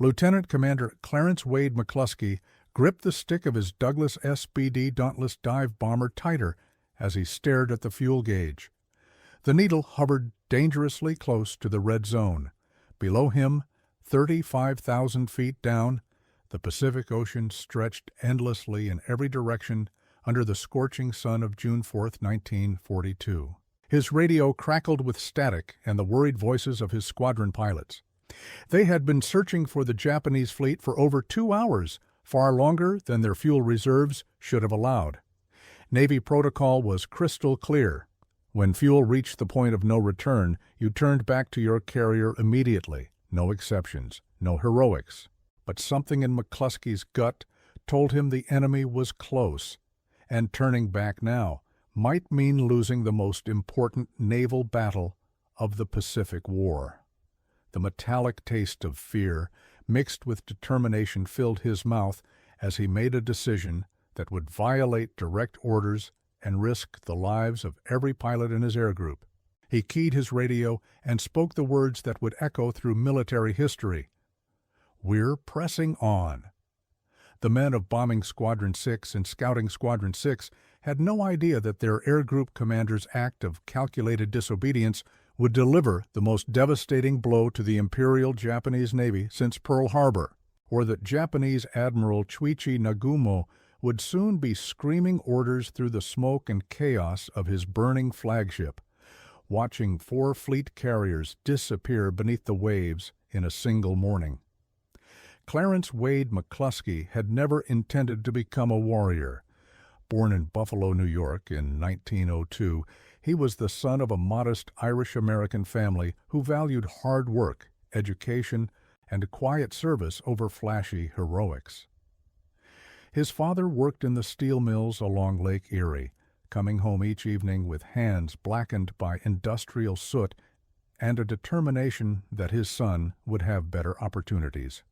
Lieutenant Commander Clarence Wade McCluskey gripped the stick of his Douglas SBD Dauntless dive bomber tighter as he stared at the fuel gauge. The needle hovered dangerously close to the red zone. Below him, 35,000 feet down, the Pacific Ocean stretched endlessly in every direction under the scorching sun of June 4, 1942. His radio crackled with static and the worried voices of his squadron pilots. They had been searching for the Japanese fleet for over 2 hours, far longer than their fuel reserves should have allowed. Navy protocol was crystal clear. When fuel reached the point of no return, you turned back to your carrier immediately. No exceptions, no heroics. But something in McCluskey's gut told him the enemy was close, and turning back now might mean losing the most important naval battle of the Pacific War. The metallic taste of fear, mixed with determination, filled his mouth as he made a decision that would violate direct orders and risk the lives of every pilot in his air group. He keyed his radio and spoke the words that would echo through military history. "We're pressing on." The men of Bombing Squadron 6 and Scouting Squadron 6 had no idea that their air group commander's act of calculated disobedience would deliver the most devastating blow to the Imperial Japanese Navy since Pearl Harbor, or that Japanese Admiral Chuichi Nagumo would soon be screaming orders through the smoke and chaos of his burning flagship, watching 4 fleet carriers disappear beneath the waves in a single morning. Clarence Wade McCluskey had never intended to become a warrior. Born in Buffalo, New York in 1902, he was the son of a modest Irish-American family who valued hard work, education, and quiet service over flashy heroics. His father worked in the steel mills along Lake Erie, coming home each evening with hands blackened by industrial soot and a determination that his son would have better opportunities.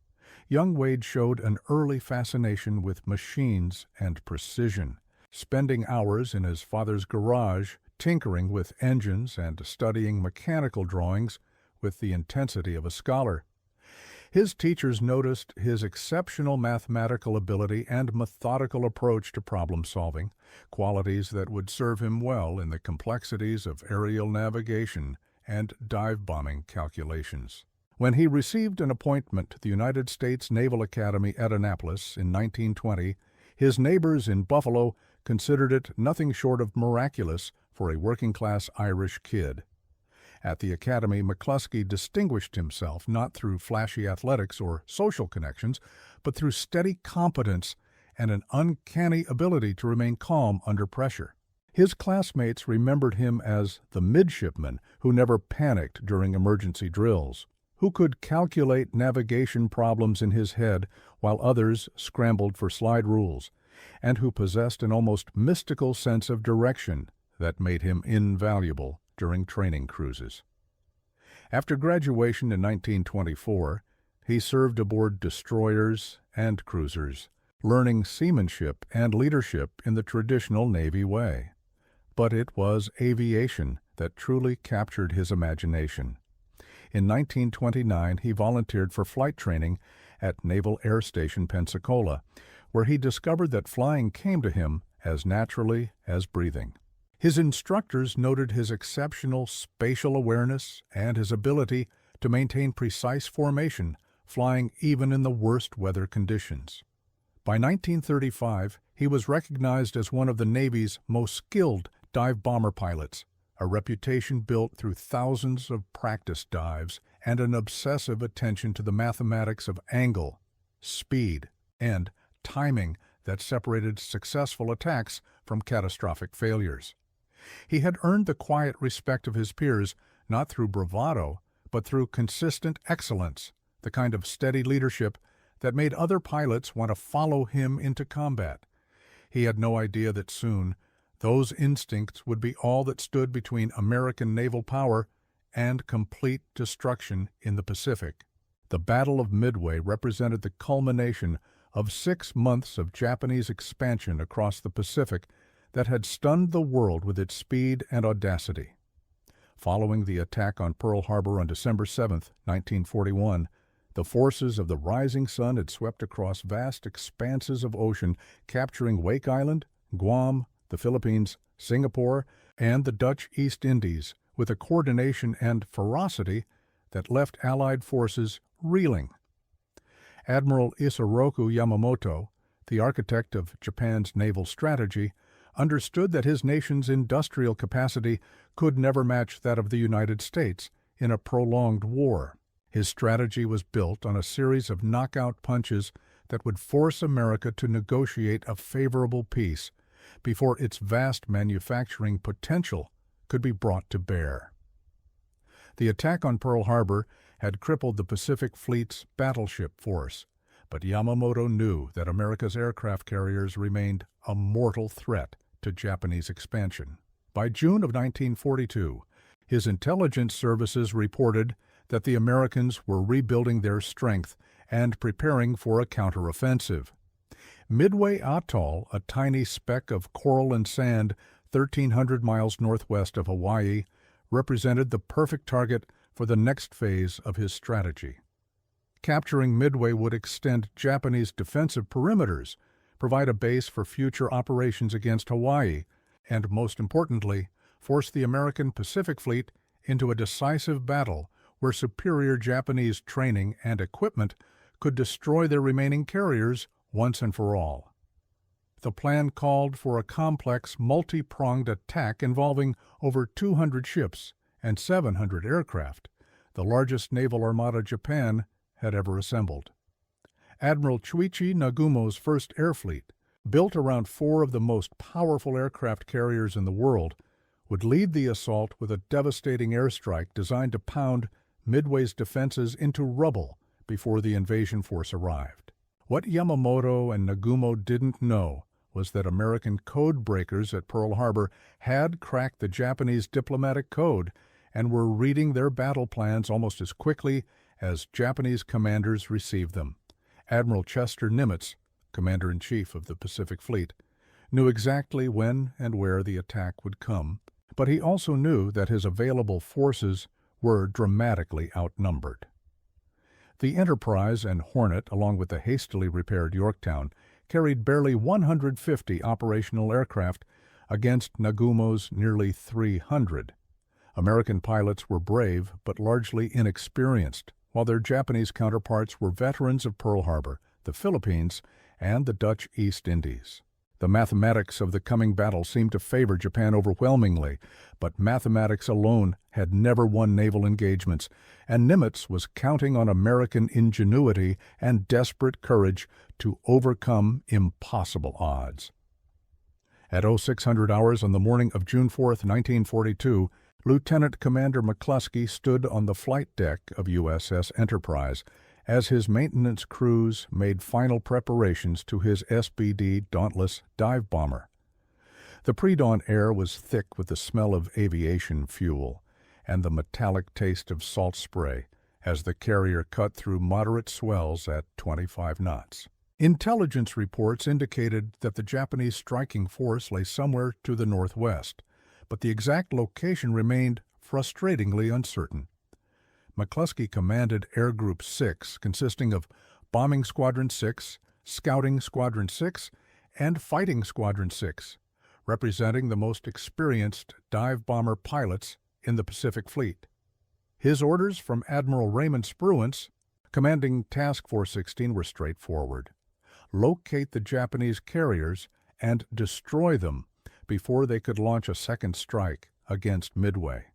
Young Wade showed an early fascination with machines and precision, spending hours in his father's garage tinkering with engines and studying mechanical drawings with the intensity of a scholar. His teachers noticed his exceptional mathematical ability and methodical approach to problem-solving, qualities that would serve him well in the complexities of aerial navigation and dive-bombing calculations. When he received an appointment to the United States Naval Academy at Annapolis in 1920, his neighbors in Buffalo considered it nothing short of miraculous for a working-class Irish kid. At the Academy, McCluskey distinguished himself not through flashy athletics or social connections, but through steady competence and an uncanny ability to remain calm under pressure. His classmates remembered him as the midshipman who never panicked during emergency drills, who could calculate navigation problems in his head while others scrambled for slide rules, and who possessed an almost mystical sense of direction that made him invaluable during training cruises. After graduation in 1924, he served aboard destroyers and cruisers, learning seamanship and leadership in the traditional Navy way. But it was aviation that truly captured his imagination. In 1929, he volunteered for flight training at Naval Air Station Pensacola, where he discovered that flying came to him as naturally as breathing. His instructors noted his exceptional spatial awareness and his ability to maintain precise formation, flying even in the worst weather conditions. By 1935, he was recognized as one of the Navy's most skilled dive bomber pilots, a reputation built through thousands of practice dives and an obsessive attention to the mathematics of angle, speed, and timing that separated successful attacks from catastrophic failures. He had earned the quiet respect of his peers not through bravado, but through consistent excellence, the kind of steady leadership that made other pilots want to follow him into combat. He had no idea that soon those instincts would be all that stood between American naval power and complete destruction in the Pacific. The Battle of Midway represented the culmination of 6 months of Japanese expansion across the Pacific that had stunned the world with its speed and audacity. Following the attack on Pearl Harbor on December 7, 1941, The forces of the rising sun had swept across vast expanses of ocean, capturing Wake Island, Guam, the Philippines, Singapore, and the Dutch East Indies with a coordination and ferocity that left Allied forces reeling. Admiral Isoroku Yamamoto, the architect of Japan's naval strategy, understood that his nation's industrial capacity could never match that of the United States in a prolonged war. His strategy was built on a series of knockout punches that would force America to negotiate a favorable peace before its vast manufacturing potential could be brought to bear. The attack on Pearl Harbor had crippled the Pacific Fleet's battleship force, but Yamamoto knew that America's aircraft carriers remained a mortal threat to Japanese expansion. By June of 1942, his intelligence services reported that the Americans were rebuilding their strength and preparing for a counteroffensive. Midway Atoll, a tiny speck of coral and sand 1,300 miles northwest of Hawaii, represented the perfect target for the next phase of his strategy. Capturing Midway would extend Japanese defensive perimeters, provide a base for future operations against Hawaii, and, most importantly, force the American Pacific Fleet into a decisive battle where superior Japanese training and equipment could destroy their remaining carriers once and for all. The plan called for a complex, multi-pronged attack involving over 200 ships and 700 aircraft, the largest naval armada Japan had ever assembled. Admiral Chuichi Nagumo's first air fleet, built around 4 of the most powerful aircraft carriers in the world, would lead the assault with a devastating airstrike designed to pound Midway's defenses into rubble before the invasion force arrived. What Yamamoto and Nagumo didn't know was that American code breakers at Pearl Harbor had cracked the Japanese diplomatic code and were reading their battle plans almost as quickly as Japanese commanders received them. Admiral Chester Nimitz, Commander-in-Chief of the Pacific Fleet, knew exactly when and where the attack would come, but he also knew that his available forces were dramatically outnumbered. The Enterprise and Hornet, along with the hastily repaired Yorktown, carried barely 150 operational aircraft against Nagumo's nearly 300. American pilots were brave but largely inexperienced, while their Japanese counterparts were veterans of Pearl Harbor, the Philippines, and the Dutch East Indies. The mathematics of the coming battle seemed to favor Japan overwhelmingly, but mathematics alone had never won naval engagements, and Nimitz was counting on American ingenuity and desperate courage to overcome impossible odds. At 0600 hours on the morning of June 4, 1942, Lieutenant Commander McCluskey stood on the flight deck of USS Enterprise as his maintenance crews made final preparations to his SBD Dauntless dive bomber. The pre-dawn air was thick with the smell of aviation fuel and the metallic taste of salt spray as the carrier cut through moderate swells at 25 knots. Intelligence reports indicated that the Japanese striking force lay somewhere to the northwest, but the exact location remained frustratingly uncertain. McCluskey commanded Air Group 6, consisting of Bombing Squadron 6, Scouting Squadron 6, and Fighting Squadron 6, representing the most experienced dive bomber pilots in the Pacific Fleet. His orders from Admiral Raymond Spruance, commanding Task Force 16, were straightforward. Locate the Japanese carriers and destroy them before they could launch a second strike against Midway.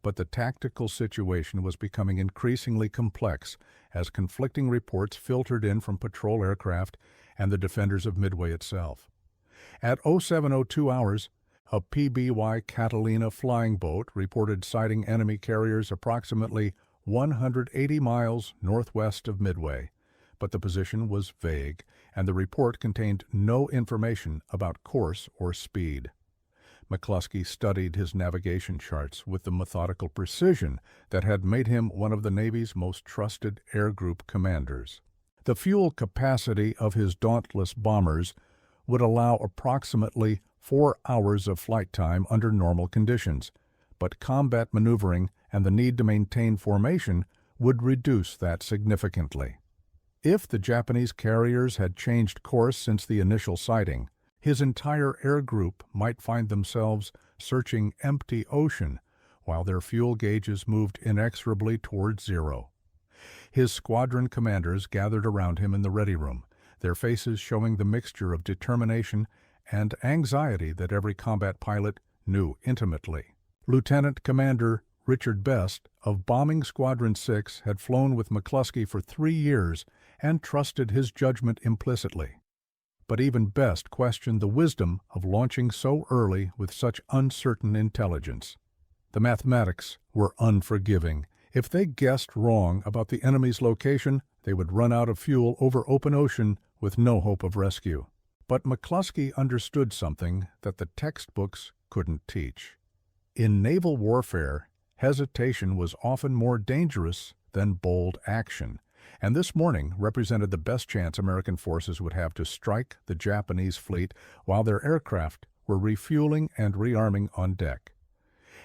But the tactical situation was becoming increasingly complex as conflicting reports filtered in from patrol aircraft and the defenders of Midway itself. At 0702 hours, a PBY Catalina flying boat reported sighting enemy carriers approximately 180 miles northwest of Midway, but the position was vague, and the report contained no information about course or speed. McCluskey studied his navigation charts with the methodical precision that had made him one of the Navy's most trusted air group commanders. The fuel capacity of his Dauntless bombers would allow approximately 4 hours of flight time under normal conditions, but combat maneuvering and the need to maintain formation would reduce that significantly. If the Japanese carriers had changed course since the initial sighting, his entire air group might find themselves searching empty ocean while their fuel gauges moved inexorably toward zero. His squadron commanders gathered around him in the ready room, their faces showing the mixture of determination and anxiety that every combat pilot knew intimately. Lieutenant Commander Richard Best of Bombing Squadron 6 had flown with McCluskey for 3 years and trusted his judgment implicitly. But even Best questioned the wisdom of launching so early with such uncertain intelligence. The mathematics were unforgiving. If they guessed wrong about the enemy's location, they would run out of fuel over open ocean with no hope of rescue. But McCluskey understood something that the textbooks couldn't teach. In naval warfare, hesitation was often more dangerous than bold action, and this morning represented the best chance American forces would have to strike the Japanese fleet while their aircraft were refueling and rearming on deck.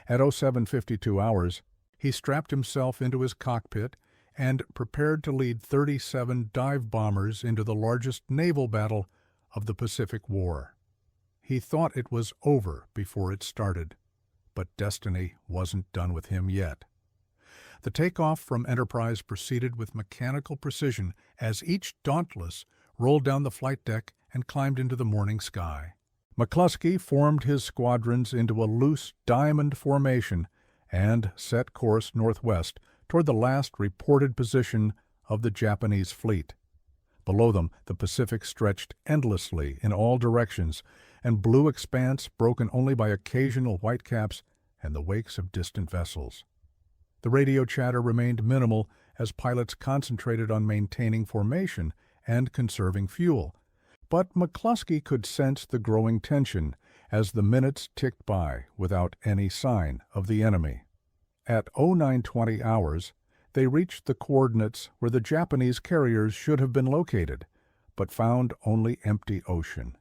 At 07:52 hours, he strapped himself into his cockpit and prepared to lead 37 dive bombers into the largest naval battle of the Pacific War. He thought it was over before it started, but destiny wasn't done with him yet. The takeoff from Enterprise proceeded with mechanical precision as each Dauntless rolled down the flight deck and climbed into the morning sky. McCluskey formed his squadrons into a loose diamond formation and set course northwest toward the last reported position of the Japanese fleet. Below them, the Pacific stretched endlessly in all directions, and blue expanse broken only by occasional whitecaps and the wakes of distant vessels. The radio chatter remained minimal as pilots concentrated on maintaining formation and conserving fuel. But McCluskey could sense the growing tension as the minutes ticked by without any sign of the enemy. At 09:20 hours, they reached the coordinates where the Japanese carriers should have been located, but found only empty ocean.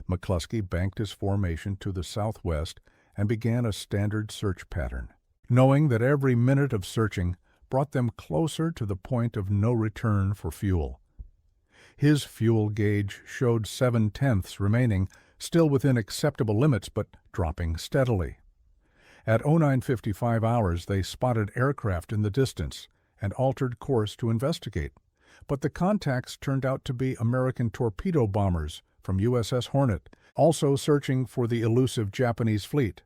McCluskey banked his formation to the southwest and began a standard search pattern, knowing that every minute of searching brought them closer to the point of no return for fuel. His fuel gauge showed 7/10 remaining, still within acceptable limits but dropping steadily. At 09:55 hours, they spotted aircraft in the distance and altered course to investigate, but the contacts turned out to be American torpedo bombers from USS Hornet, also searching for the elusive Japanese fleet.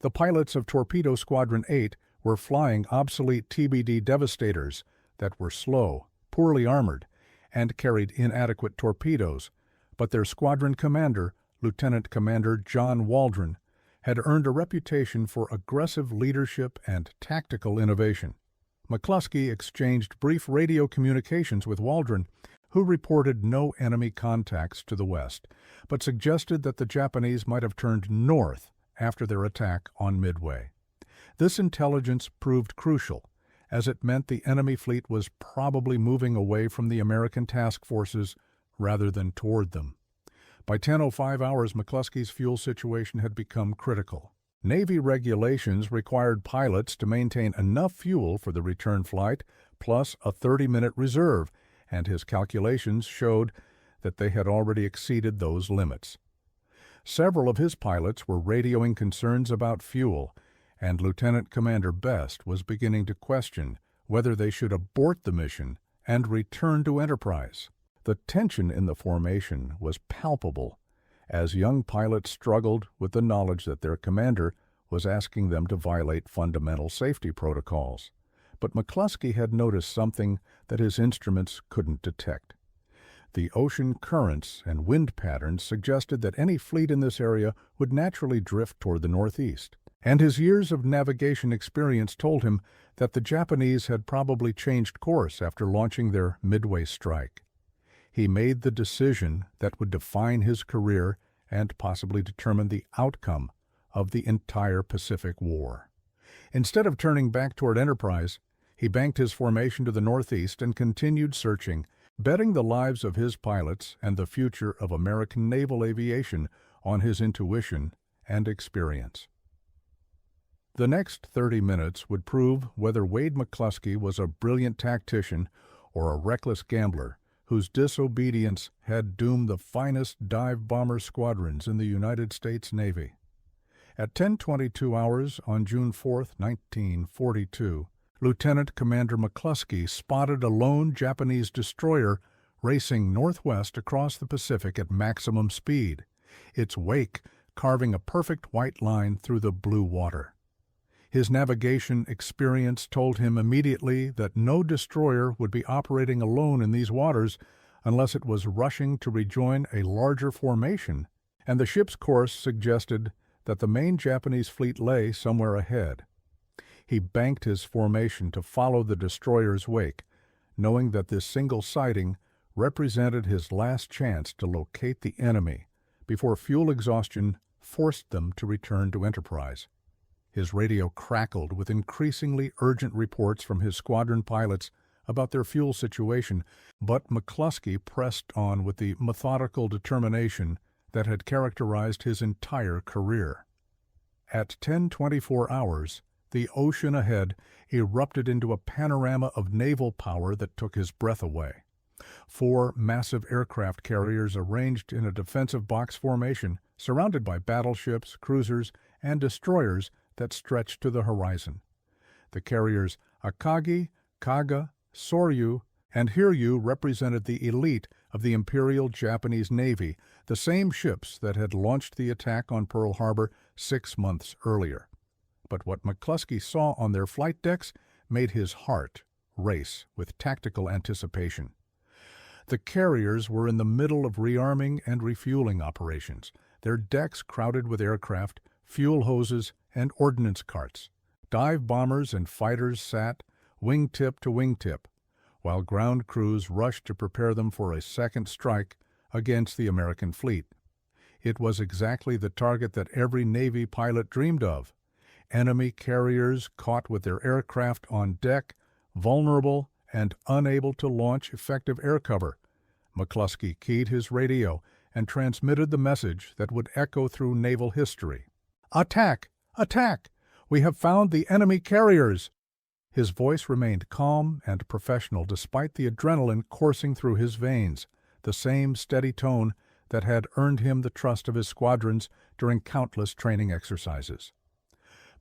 The pilots of Torpedo Squadron 8 were flying obsolete TBD Devastators that were slow, poorly armored, and carried inadequate torpedoes, but their squadron commander, Lieutenant Commander John Waldron, had earned a reputation for aggressive leadership and tactical innovation. McCluskey exchanged brief radio communications with Waldron, who reported no enemy contacts to the west, but suggested that the Japanese might have turned north after their attack on Midway. This intelligence proved crucial, as it meant the enemy fleet was probably moving away from the American task forces rather than toward them. By 10:05 hours, McCluskey's fuel situation had become critical. Navy regulations required pilots to maintain enough fuel for the return flight, plus a 30-minute reserve, and his calculations showed that they had already exceeded those limits. Several of his pilots were radioing concerns about fuel, and Lieutenant Commander Best was beginning to question whether they should abort the mission and return to Enterprise. The tension in the formation was palpable, as young pilots struggled with the knowledge that their commander was asking them to violate fundamental safety protocols. But McCluskey had noticed something that his instruments couldn't detect. The ocean currents and wind patterns suggested that any fleet in this area would naturally drift toward the northeast, and his years of navigation experience told him that the Japanese had probably changed course after launching their Midway strike. He made the decision that would define his career and possibly determine the outcome of the entire Pacific War. Instead of turning back toward Enterprise, he banked his formation to the northeast and continued searching, betting the lives of his pilots and the future of American naval aviation on his intuition and experience. The next 30 minutes would prove whether Wade McCluskey was a brilliant tactician or a reckless gambler whose disobedience had doomed the finest dive bomber squadrons in the United States Navy. At 10:22 hours on June 4, 1942, Lieutenant Commander McCluskey spotted a lone Japanese destroyer racing northwest across the Pacific at maximum speed, its wake carving a perfect white line through the blue water. His navigation experience told him immediately that no destroyer would be operating alone in these waters unless it was rushing to rejoin a larger formation, and the ship's course suggested that the main Japanese fleet lay somewhere ahead. He banked his formation to follow the destroyer's wake, knowing that this single sighting represented his last chance to locate the enemy before fuel exhaustion forced them to return to Enterprise. His radio crackled with increasingly urgent reports from his squadron pilots about their fuel situation, but McCluskey pressed on with the methodical determination that had characterized his entire career. At 10:24 hours, the ocean ahead erupted into a panorama of naval power that took his breath away. 4 massive aircraft carriers arranged in a defensive box formation, surrounded by battleships, cruisers, and destroyers that stretched to the horizon. The carriers Akagi, Kaga, Soryu, and Hiryu represented the elite of the Imperial Japanese Navy, the same ships that had launched the attack on Pearl Harbor 6 months earlier. But what McCluskey saw on their flight decks made his heart race with tactical anticipation. The carriers were in the middle of rearming and refueling operations, their decks crowded with aircraft, fuel hoses, and ordnance carts. Dive bombers and fighters sat wingtip to wingtip, while ground crews rushed to prepare them for a second strike against the American fleet. It was exactly the target that every Navy pilot dreamed of. Enemy carriers caught with their aircraft on deck, vulnerable and unable to launch effective air cover. McCluskey keyed his radio and transmitted the message that would echo through naval history. "Attack! Attack! We have found the enemy carriers!" His voice remained calm and professional despite the adrenaline coursing through his veins, the same steady tone that had earned him the trust of his squadrons during countless training exercises.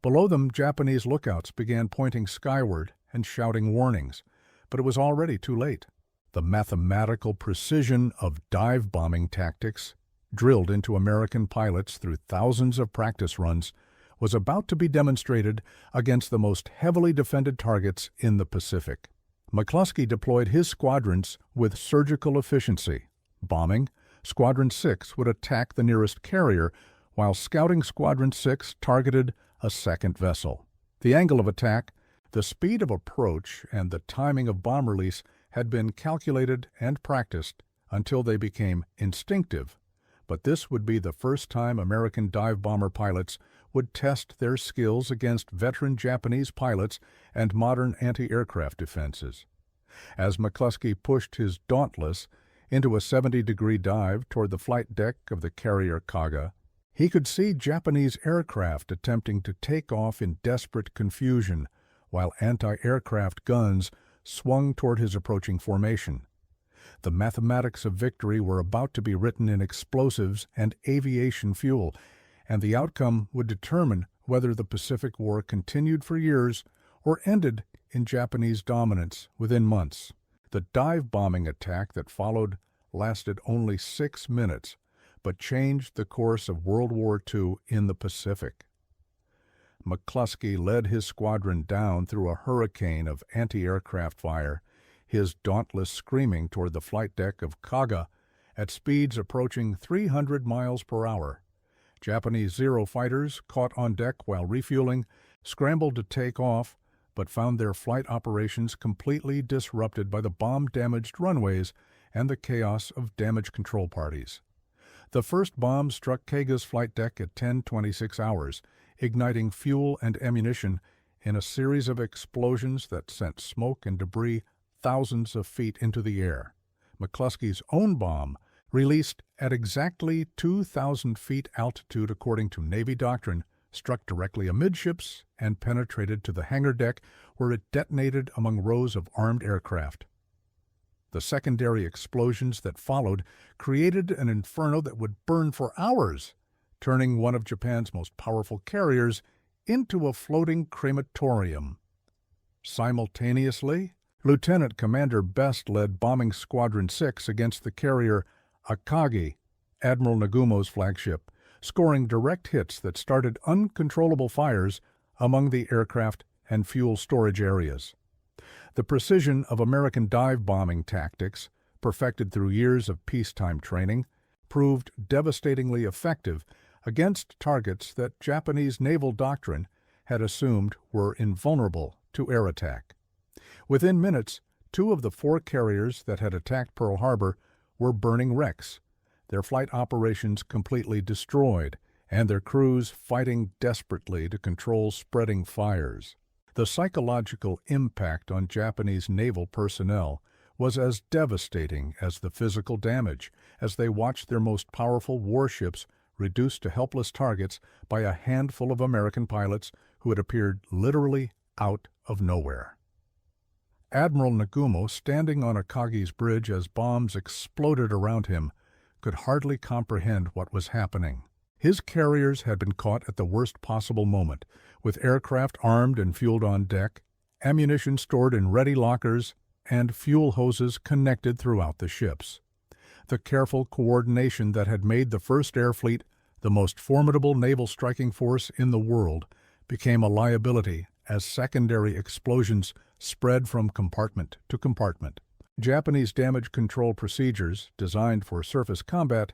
Below them, Japanese lookouts began pointing skyward and shouting warnings, but it was already too late. The mathematical precision of dive bombing tactics, drilled into American pilots through thousands of practice runs, was about to be demonstrated against the most heavily defended targets in the Pacific. McCluskey deployed his squadrons with surgical efficiency. Bombing, Squadron 6 would attack the nearest carrier, while Scouting Squadron 6 targeted a second vessel. The angle of attack, the speed of approach, and the timing of bomb release had been calculated and practiced until they became instinctive, but this would be the first time American dive bomber pilots would test their skills against veteran Japanese pilots and modern anti-aircraft defenses. As McCluskey pushed his Dauntless into a 70-degree dive toward the flight deck of the carrier Kaga, he could see Japanese aircraft attempting to take off in desperate confusion, while anti-aircraft guns swung toward his approaching formation. The mathematics of victory were about to be written in explosives and aviation fuel, and the outcome would determine whether the Pacific War continued for years or ended in Japanese dominance within months. The dive bombing attack that followed lasted only 6 minutes, but changed the course of World War II in the Pacific. McCluskey led his squadron down through a hurricane of anti-aircraft fire, his Dauntless screaming toward the flight deck of Kaga at speeds approaching 300 miles per hour. Japanese Zero fighters, caught on deck while refueling, scrambled to take off, but found their flight operations completely disrupted by the bomb-damaged runways and the chaos of damage control parties. The first bomb struck Kaga's flight deck at 10:26 hours, igniting fuel and ammunition in a series of explosions that sent smoke and debris thousands of feet into the air. McCluskey's own bomb, released at exactly 2,000 feet altitude according to Navy doctrine, struck directly amidships and penetrated to the hangar deck, where it detonated among rows of armed aircraft. The secondary explosions that followed created an inferno that would burn for hours, turning one of Japan's most powerful carriers into a floating crematorium. Simultaneously, Lieutenant Commander Best led Bombing Squadron 6 against the carrier Akagi, Admiral Nagumo's flagship, scoring direct hits that started uncontrollable fires among the aircraft and fuel storage areas. The precision of American dive bombing tactics, perfected through years of peacetime training, proved devastatingly effective against targets that Japanese naval doctrine had assumed were invulnerable to air attack. Within minutes, 2 of the 4 carriers that had attacked Pearl Harbor were burning wrecks, their flight operations completely destroyed, and their crews fighting desperately to control spreading fires. The psychological impact on Japanese naval personnel was as devastating as the physical damage, as they watched their most powerful warships reduced to helpless targets by a handful of American pilots who had appeared literally out of nowhere. Admiral Nagumo, standing on Akagi's bridge as bombs exploded around him, could hardly comprehend what was happening. His carriers had been caught at the worst possible moment, with aircraft armed and fueled on deck, ammunition stored in ready lockers, and fuel hoses connected throughout the ships. The careful coordination that had made the First Air Fleet the most formidable naval striking force in the world became a liability as secondary explosions spread from compartment to compartment. Japanese damage control procedures, designed for surface combat,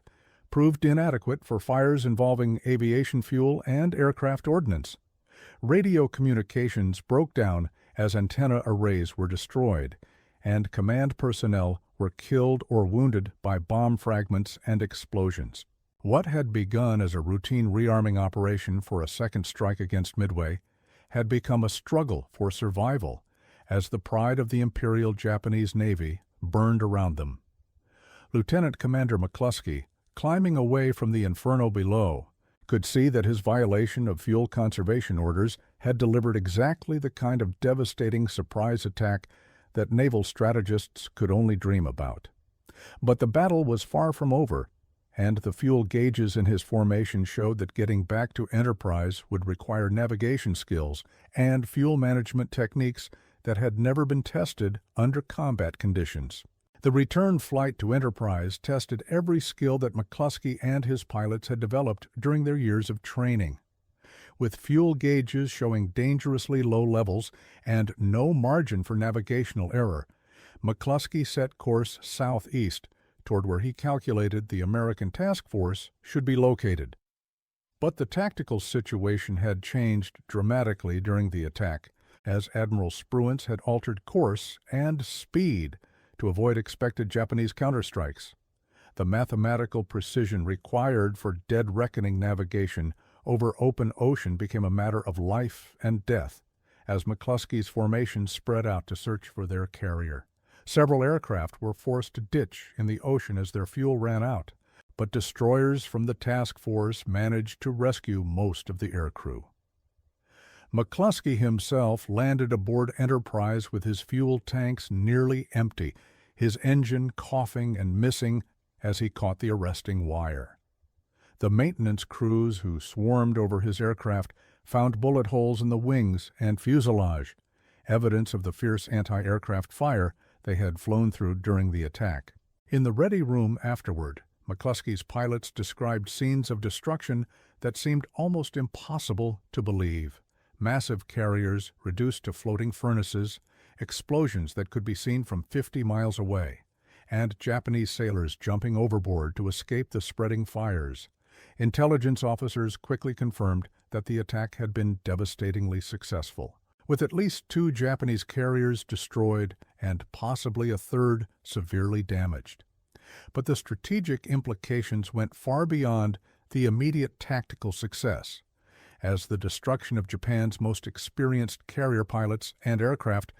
proved inadequate for fires involving aviation fuel and aircraft ordnance. Radio communications broke down as antenna arrays were destroyed, and command personnel were killed or wounded by bomb fragments and explosions. What had begun as a routine rearming operation for a second strike against Midway had become a struggle for survival as the pride of the Imperial Japanese Navy burned around them. Lieutenant Commander McCluskey, climbing away from the inferno below, could see that his violation of fuel conservation orders had delivered exactly the kind of devastating surprise attack that naval strategists could only dream about. But the battle was far from over, and the fuel gauges in his formation showed that getting back to Enterprise would require navigation skills and fuel management techniques that had never been tested under combat conditions. The return flight to Enterprise tested every skill that McCluskey and his pilots had developed during their years of training. With fuel gauges showing dangerously low levels and no margin for navigational error, McCluskey set course southeast toward where he calculated the American task force should be located. But the tactical situation had changed dramatically during the attack, as Admiral Spruance had altered course and speed to avoid expected Japanese counterstrikes. The mathematical precision required for dead reckoning navigation over open ocean became a matter of life and death, as McCluskey's formation spread out to search for their carrier. Several aircraft were forced to ditch in the ocean as their fuel ran out, but destroyers from the task force managed to rescue most of the aircrew. McCluskey himself landed aboard Enterprise with his fuel tanks nearly empty, his engine coughing and missing as he caught the arresting wire. The maintenance crews who swarmed over his aircraft found bullet holes in the wings and fuselage, evidence of the fierce anti-aircraft fire they had flown through during the attack. In the ready room afterward, McCluskey's pilots described scenes of destruction that seemed almost impossible to believe. Massive carriers reduced to floating furnaces, explosions that could be seen from 50 miles away, and Japanese sailors jumping overboard to escape the spreading fires. Intelligence officers quickly confirmed that the attack had been devastatingly successful, with at least 2 Japanese carriers destroyed and possibly a third severely damaged. But the strategic implications went far beyond the immediate tactical success, as the destruction of Japan's most experienced carrier pilots and aircraft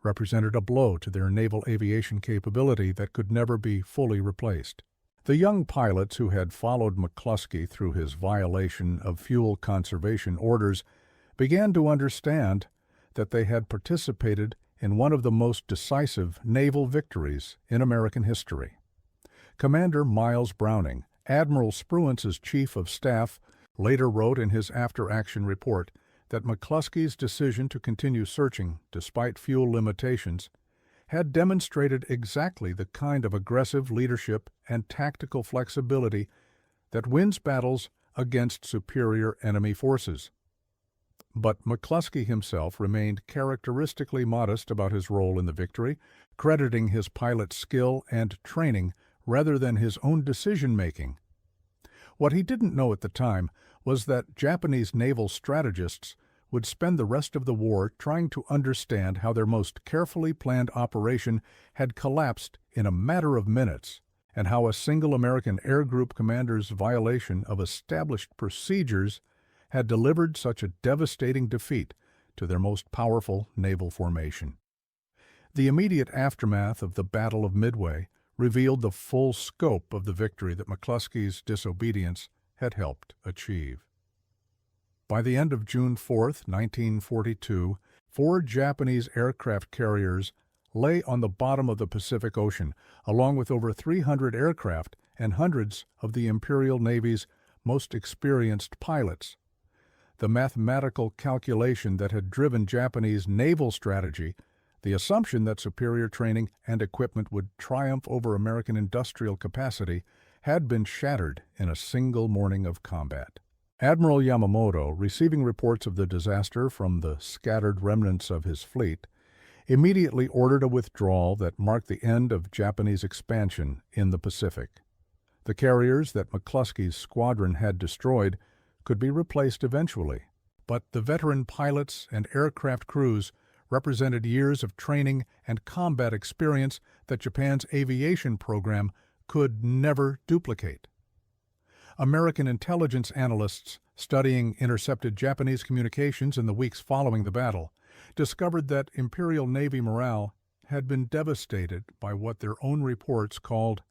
represented a blow to their naval aviation capability that could never be fully replaced. The young pilots who had followed McCluskey through his violation of fuel conservation orders began to understand that they had participated in one of the most decisive naval victories in American history. Commander Miles Browning, Admiral Spruance's chief of staff, later wrote in his after-action report that McCluskey's decision to continue searching despite fuel limitations had demonstrated exactly the kind of aggressive leadership and tactical flexibility that wins battles against superior enemy forces. But McCluskey himself remained characteristically modest about his role in the victory, crediting his pilot's skill and training rather than his own decision-making. What he didn't know at the time was that Japanese naval strategists would spend the rest of the war trying to understand how their most carefully planned operation had collapsed in a matter of minutes, and how a single American Air Group commander's violation of established procedures had delivered such a devastating defeat to their most powerful naval formation. The immediate aftermath of the Battle of Midway revealed the full scope of the victory that McCluskey's disobedience had helped achieve. By the end of June 4, 1942, 4 Japanese aircraft carriers lay on the bottom of the Pacific Ocean, along with over 300 aircraft and hundreds of the Imperial Navy's most experienced pilots. The mathematical calculation that had driven Japanese naval strategy, the assumption that superior training and equipment would triumph over American industrial capacity, had been shattered in a single morning of combat. Admiral Yamamoto, receiving reports of the disaster from the scattered remnants of his fleet, immediately ordered a withdrawal that marked the end of Japanese expansion in the Pacific. The carriers that McCluskey's squadron had destroyed could be replaced eventually, but the veteran pilots and aircraft crews represented years of training and combat experience that Japan's aviation program could never duplicate. American intelligence analysts studying intercepted Japanese communications in the weeks following the battle discovered that Imperial Navy morale had been devastated by what their own reports called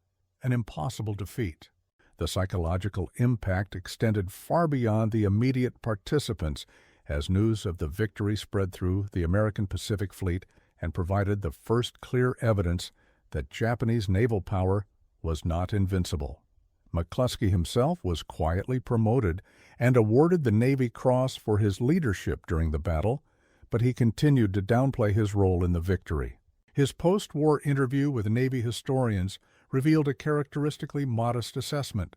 an impossible defeat. The psychological impact extended far beyond the immediate participants as news of the victory spread through the American Pacific Fleet and provided the first clear evidence that Japanese naval power was not invincible. McCluskey himself was quietly promoted and awarded the Navy Cross for his leadership during the battle, but he continued to downplay his role in the victory. His post-war interview with Navy historians revealed a characteristically modest assessment.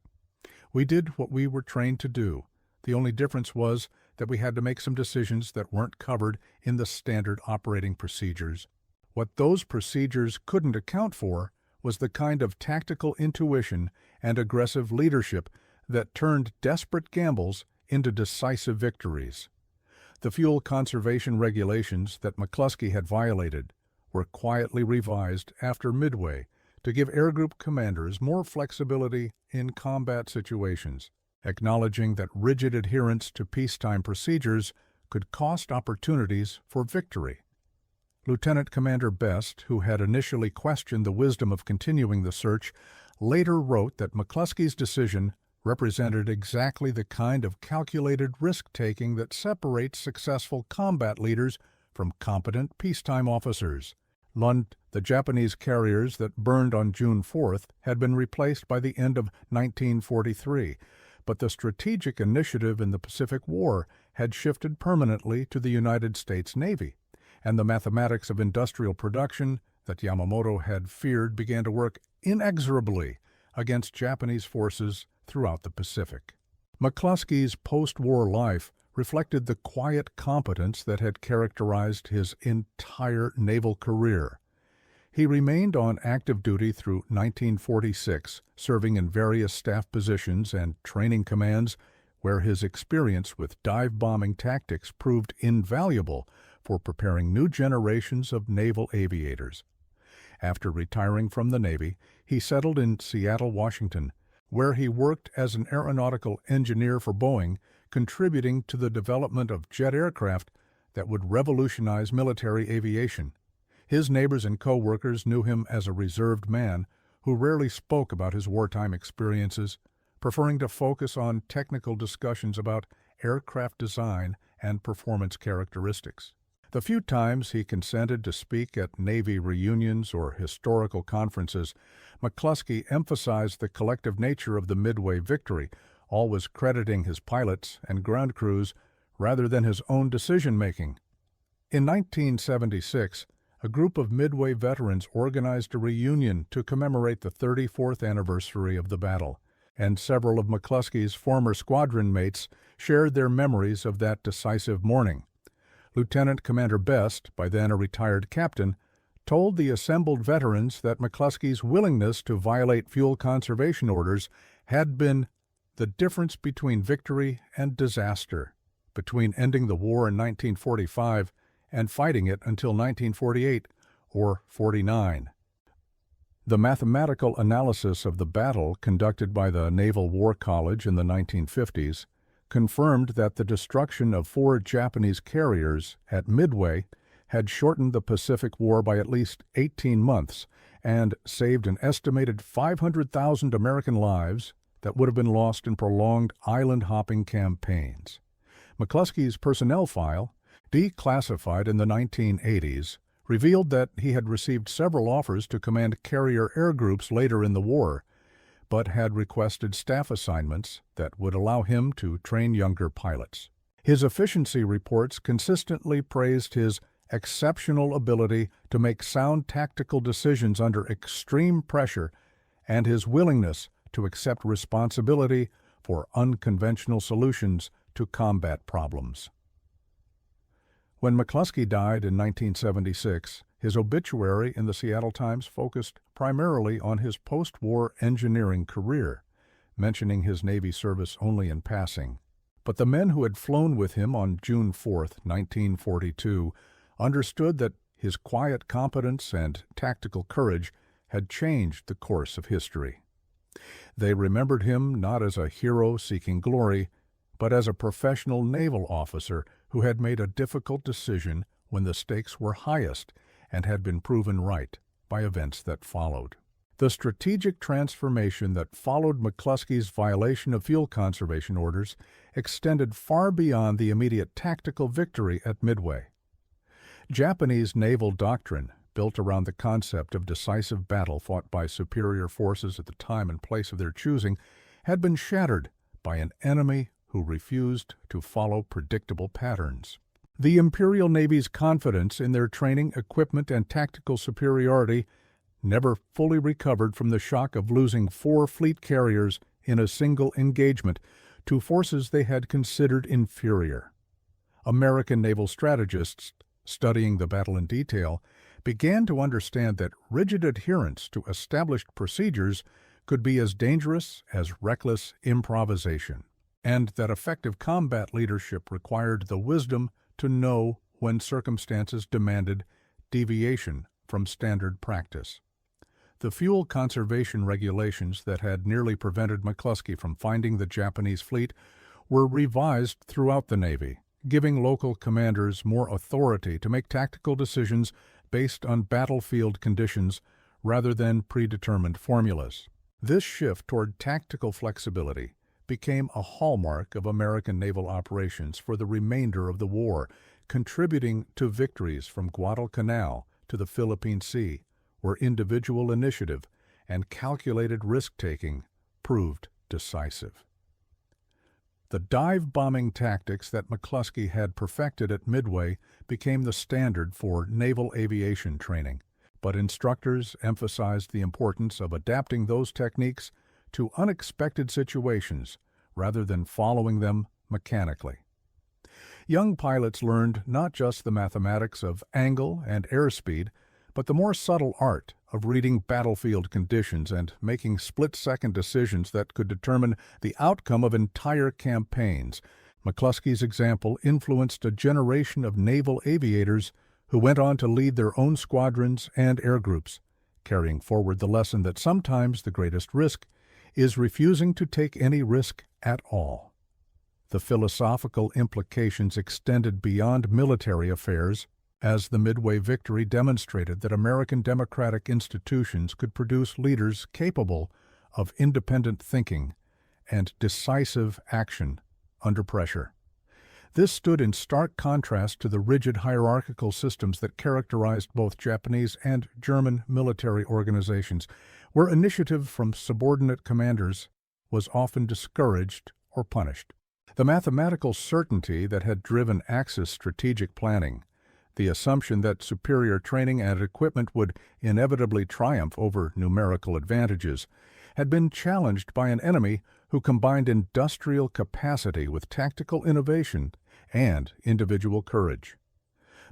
"We did what we were trained to do. The only difference was that we had to make some decisions that weren't covered in the standard operating procedures. What those procedures couldn't account for was the kind of tactical intuition and aggressive leadership that turned desperate gambles into decisive victories." The fuel conservation regulations that McCluskey had violated were quietly revised after Midway to give Air Group commanders more flexibility in combat situations, acknowledging that rigid adherence to peacetime procedures could cost opportunities for victory. Lieutenant Commander Best, who had initially questioned the wisdom of continuing the search, later wrote that McCluskey's decision represented exactly the kind of calculated risk-taking that separates successful combat leaders from competent peacetime officers. The Japanese carriers that burned on June 4th had been replaced by the end of 1943, but the strategic initiative in the Pacific War had shifted permanently to the United States Navy, and the mathematics of industrial production that Yamamoto had feared began to work inexorably against Japanese forces throughout the Pacific. McCluskey's post-war life reflected the quiet competence that had characterized his entire naval career. He remained on active duty through 1946, serving in various staff positions and training commands where his experience with dive-bombing tactics proved invaluable for preparing new generations of naval aviators. After retiring from the Navy, he settled in Seattle, Washington, where he worked as an aeronautical engineer for Boeing, contributing to the development of jet aircraft that would revolutionize military aviation. His neighbors and co-workers knew him as a reserved man who rarely spoke about his wartime experiences, preferring to focus on technical discussions about aircraft design and performance characteristics. The few times he consented to speak at Navy reunions or historical conferences, McCluskey emphasized the collective nature of the Midway victory, always crediting his pilots and ground crews rather than his own decision-making. In 1976, a group of Midway veterans organized a reunion to commemorate the 34th anniversary of the battle, and several of McCluskey's former squadron mates shared their memories of that decisive morning. Lieutenant Commander Best, by then a retired captain, told the assembled veterans that McCluskey's willingness to violate fuel conservation orders had been the difference between victory and disaster, between ending the war in 1945 and fighting it until 1948 or 49. The mathematical analysis of the battle conducted by the Naval War College in the 1950s confirmed that the destruction of 4 Japanese carriers at Midway had shortened the Pacific War by at least 18 months and saved an estimated 500,000 American lives that would have been lost in prolonged island-hopping campaigns. McCluskey's personnel file, declassified in the 1980s, revealed that he had received several offers to command carrier air groups later in the war, but had requested staff assignments that would allow him to train younger pilots. His efficiency reports consistently praised his exceptional ability to make sound tactical decisions under extreme pressure and his willingness to accept responsibility for unconventional solutions to combat problems. When McCluskey died in 1976, his obituary in the Seattle Times focused primarily on his post-war engineering career, mentioning his Navy service only in passing. But the men who had flown with him on June 4, 1942, understood that his quiet competence and tactical courage had changed the course of history. They remembered him not as a hero seeking glory, but as a professional naval officer who had made a difficult decision when the stakes were highest and had been proven right by events that followed. The strategic transformation that followed McCluskey's violation of fuel conservation orders extended far beyond the immediate tactical victory at Midway. Japanese naval doctrine, built around the concept of decisive battle fought by superior forces at the time and place of their choosing, had been shattered by an enemy who refused to follow predictable patterns. The Imperial Navy's confidence in their training, equipment, and tactical superiority never fully recovered from the shock of losing 4 fleet carriers in a single engagement to forces they had considered inferior. American naval strategists, studying the battle in detail, began to understand that rigid adherence to established procedures could be as dangerous as reckless improvisation, and that effective combat leadership required the wisdom to know when circumstances demanded deviation from standard practice. The fuel conservation regulations that had nearly prevented McCluskey from finding the Japanese fleet were revised throughout the Navy, giving local commanders more authority to make tactical decisions based on battlefield conditions rather than predetermined formulas. This shift toward tactical flexibility became a hallmark of American naval operations for the remainder of the war, contributing to victories from Guadalcanal to the Philippine Sea, where individual initiative and calculated risk-taking proved decisive. The dive-bombing tactics that McCluskey had perfected at Midway became the standard for naval aviation training, but instructors emphasized the importance of adapting those techniques to unexpected situations rather than following them mechanically. Young pilots learned not just the mathematics of angle and airspeed, but the more subtle art of reading battlefield conditions and making split-second decisions that could determine the outcome of entire campaigns. McCluskey's example influenced a generation of naval aviators who went on to lead their own squadrons and air groups, carrying forward the lesson that sometimes the greatest risk is refusing to take any risk at all. The philosophical implications extended beyond military affairs. as the Midway victory demonstrated that American democratic institutions could produce leaders capable of independent thinking and decisive action under pressure. This stood in stark contrast to the rigid hierarchical systems that characterized both Japanese and German military organizations, where initiative from subordinate commanders was often discouraged or punished. The mathematical certainty that had driven Axis strategic planning, the assumption that superior training and equipment would inevitably triumph over numerical advantages, had been challenged by an enemy who combined industrial capacity with tactical innovation and individual courage.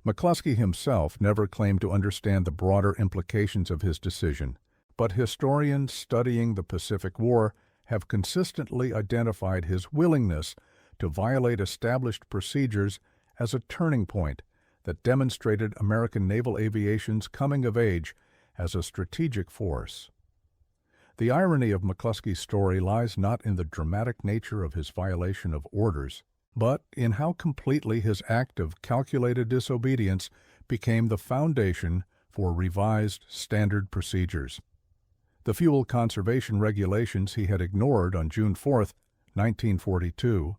McCluskey himself never claimed to understand the broader implications of his decision, but historians studying the Pacific War have consistently identified his willingness to violate established procedures as a turning point that demonstrated American naval aviation's coming of age as a strategic force. The irony of McCluskey's story lies not in the dramatic nature of his violation of orders, but in how completely his act of calculated disobedience became the foundation for revised standard procedures. The fuel conservation regulations he had ignored on June 4, 1942,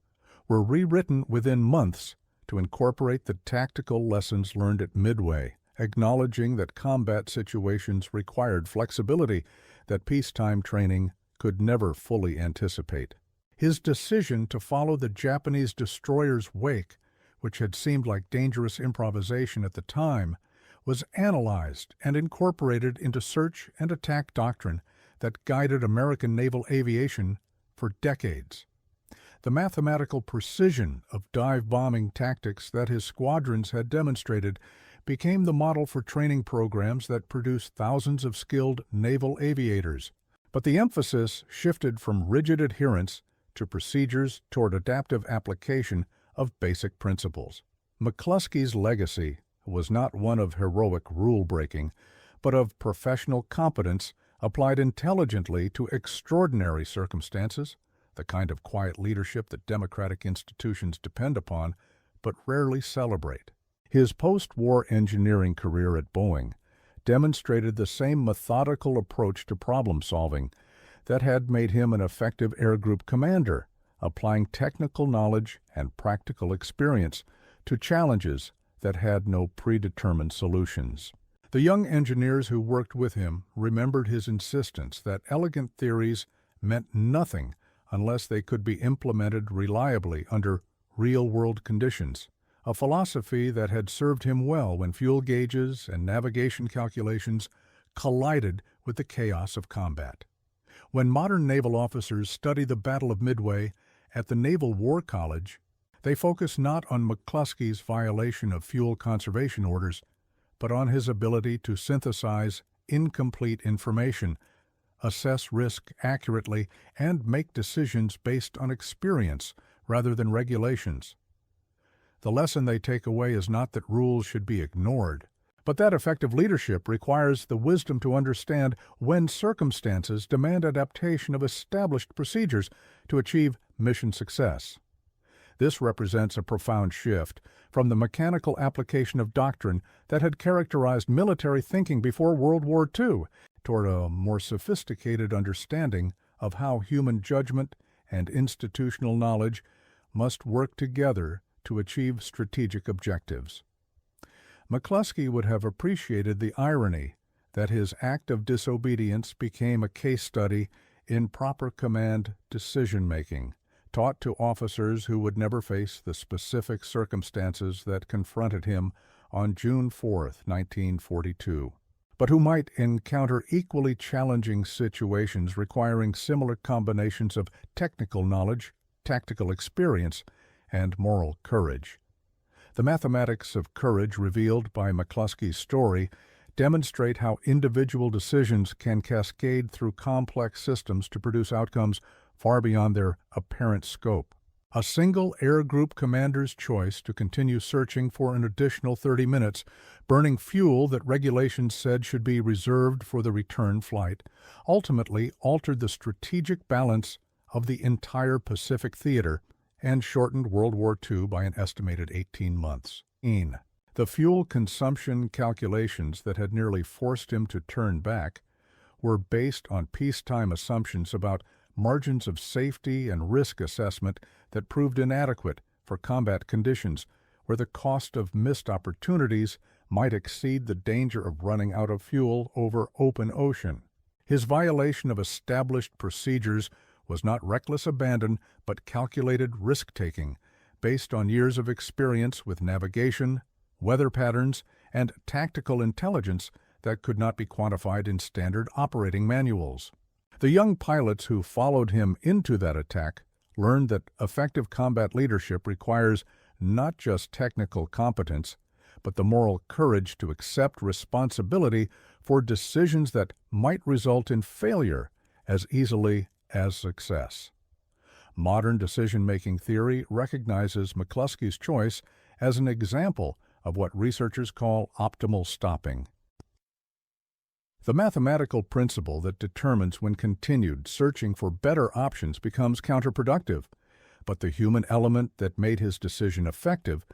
were rewritten within months to incorporate the tactical lessons learned at Midway, acknowledging that combat situations required flexibility that peacetime training could never fully anticipate. His decision to follow the Japanese destroyer's wake, which had seemed like dangerous improvisation at the time, was analyzed and incorporated into search and attack doctrine that guided American naval aviation for decades. The mathematical precision of dive bombing tactics that his squadrons had demonstrated became the model for training programs that produced thousands of skilled naval aviators. But the emphasis shifted from rigid adherence to procedures toward adaptive application of basic principles. McCluskey's legacy was not one of heroic rule-breaking, but of professional competence applied intelligently to extraordinary circumstances, the kind of quiet leadership that democratic institutions depend upon but rarely celebrate. His post-war engineering career at Boeing demonstrated the same methodical approach to problem-solving that had made him an effective air group commander, applying technical knowledge and practical experience to challenges that had no predetermined solutions. The young engineers who worked with him remembered his insistence that elegant theories meant nothing unless they could be implemented reliably under real-world conditions, a philosophy that had served him well when fuel gauges and navigation calculations collided with the chaos of combat. When modern naval officers study the Battle of Midway at the Naval War College, they focus not on McCluskey's violation of fuel conservation orders, but on his ability to synthesize incomplete information, assess risk accurately, and make decisions based on experience rather than regulations. The lesson they take away is not that rules should be ignored, but that effective leadership requires the wisdom to understand when circumstances demand adaptation of established procedures to achieve mission success. This represents a profound shift from the mechanical application of doctrine that had characterized military thinking before World War II toward a more sophisticated understanding of how human judgment and institutional knowledge must work together to achieve strategic objectives. McCluskey would have appreciated the irony that his act of disobedience became a case study in proper command decision-making, taught to officers who would never face the specific circumstances that confronted him on June 4, 1942, but who might encounter equally challenging situations requiring similar combinations of technical knowledge, tactical experience, and moral courage. The mathematics of courage revealed by McCluskey's story demonstrate how individual decisions can cascade through complex systems to produce outcomes far beyond their apparent scope. A single air group commander's choice to continue searching for an additional 30 minutes, burning fuel that regulations said should be reserved for the return flight, ultimately altered the strategic balance of the entire Pacific theater and shortened World War II by an estimated 18 months. The The fuel consumption calculations that had nearly forced him to turn back were based on peacetime assumptions about margins of safety and risk assessment that proved inadequate for combat conditions, where the cost of missed opportunities might exceed the danger of running out of fuel over open ocean. His violation of established procedures was not reckless abandon, but calculated risk-taking, based on years of experience with navigation, weather patterns, and tactical intelligence that could not be quantified in standard operating manuals. The young pilots who followed him into that attack learned that effective combat leadership requires not just technical competence, but the moral courage to accept responsibility for decisions that might result in failure as easily as success. Modern decision-making theory recognizes McCluskey's choice as an example of what researchers call optimal stopping. The mathematical principle that determines when continued searching for better options becomes counterproductive, but the human element that made his decision effective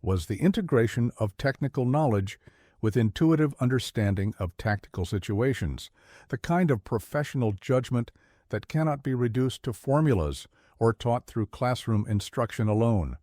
was the integration of technical knowledge with intuitive understanding of tactical situations, the kind of professional judgment that cannot be reduced to formulas or taught through classroom instruction alone.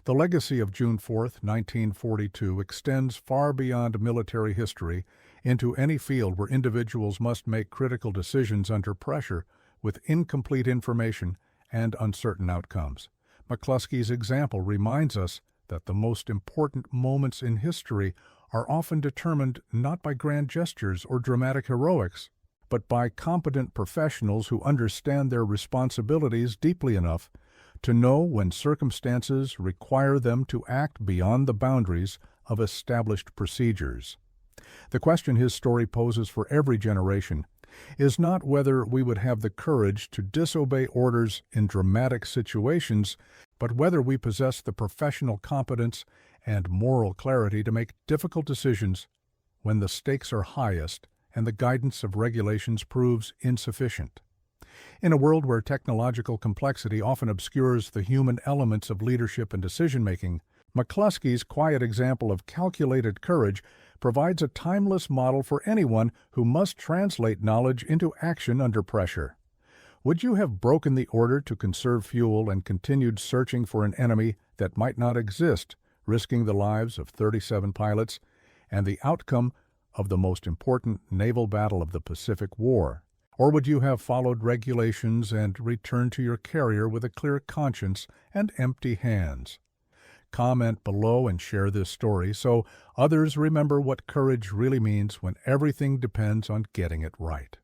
The legacy of June 4, 1942 extends far beyond military history into any field where individuals must make critical decisions under pressure with incomplete information and uncertain outcomes. McCluskey's example reminds us that the most important moments in history are often determined not by grand gestures or dramatic heroics, but by competent professionals who understand their responsibilities deeply enough to know when circumstances require them to act beyond the boundaries of established procedures. The question his story poses for every generation is not whether we would have the courage to disobey orders in dramatic situations, but whether we possess the professional competence and moral clarity to make difficult decisions when the stakes are highest and the guidance of regulations proves insufficient. In a world where technological complexity often obscures the human elements of leadership and decision-making, McCluskey's quiet example of calculated courage provides a timeless model for anyone who must translate knowledge into action under pressure. Would you have broken the order to conserve fuel and continued searching for an enemy that might not exist, risking the lives of 37 pilots and the outcome of the most important naval battle of the Pacific War? Or would you have followed regulations and returned to your carrier with a clear conscience and empty hands? Comment below and share this story so others remember what courage really means when everything depends on getting it right.